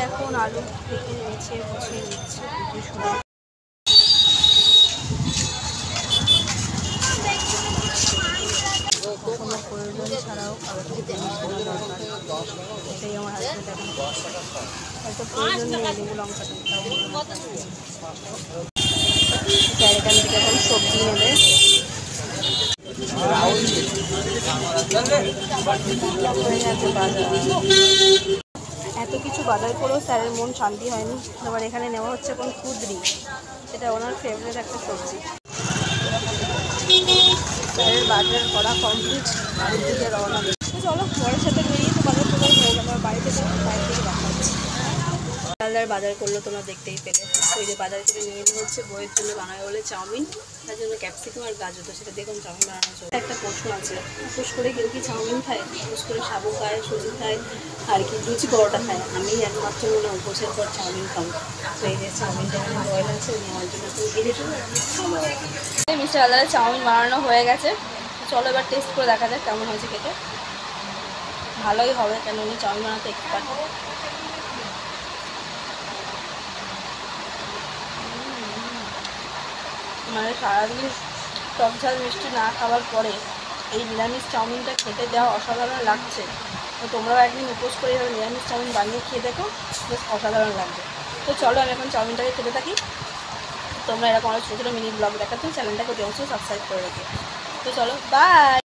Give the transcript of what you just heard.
এখন আলু থেকে নিচে বসিয়ে নিচ্ছে পুজো সময়। কোনো প্রয়োজন ছাড়াও কারোর থেকে মিষ্টি কেনা দরকার, এটাই আমার হাজব্যান্ড এখন হয়তো প্রয়োজন নেই লেবু লঙ্কাটা। এখান থেকে এখন সবজি নেবে। এত কিছু বাজার করেও স্যারের মন শান্তি হয়নি। এবার এখানে নেওয়া হচ্ছে এখন কুঁদরি, এটা ওনার ফেভারিট একটা সবজি। স্যারের বাজার করা কমপ্লিট, বাড়ির দিকে রওনা দিচ্ছে। চলো ঘরের সাথে বেরিয়ে তো বাজার টাজার হয়ে গেল, বাড়িতে বাইরে থেকে দেখাচ্ছি। আলাদার বাজার করলো তোমরা দেখতেই পেলে। ওই যে বাজার থেকে নিয়ে এনে হচ্ছে বইয়ের জন্য বানাবে বলে চাউমিন, তার জন্য ক্যাপসিকাম আর গাজর, তো সেটা দেখুন চাউমিন বানানো চলে। একটা প্রশ্ন আছে, উপোস করে কেউ কি চাউমিন খায়? উপোস করে সাবু খায়, সুজি খায়, আর কি লুচি পরোটা খায়। আমি একমাত্র মনে উপোসের পর চাউমিন খাবো। তো এই যে চাউমিনটা এখানে বয়েল আছে, নেওয়ার জন্য তো মিস্টার আলাদার চাউমিন বানানো হয়ে গেছে। চলো এবার টেস্ট করে দেখা যাক কেমন হয়েছে খেতে। ভালোই হবে, কেন উনি চাউমিন বানাতে এক্সপার্ট। মানে সারাদিন টক ঝাল মিষ্টি না খাওয়ার পরে এই নিরামিষ চাউমিনটা খেতে দেওয়া অসাধারণ লাগছে। তো তোমরাও একদিন উপোস করে এভাবে নিরামিষ চাউমিন বানিয়ে খেয়ে দেখো, বেশ অসাধারণ লাগবে। তো চলো আমি এখন চাউমিনটাকে খেতে থাকি। তোমরা এরকম অনেক ছোটো ছোটো মিনি ব্লগ দেখার জন্য চ্যানেলটাকে অবশ্যই সাবস্ক্রাইব করে রাখো। তো চলো বাই।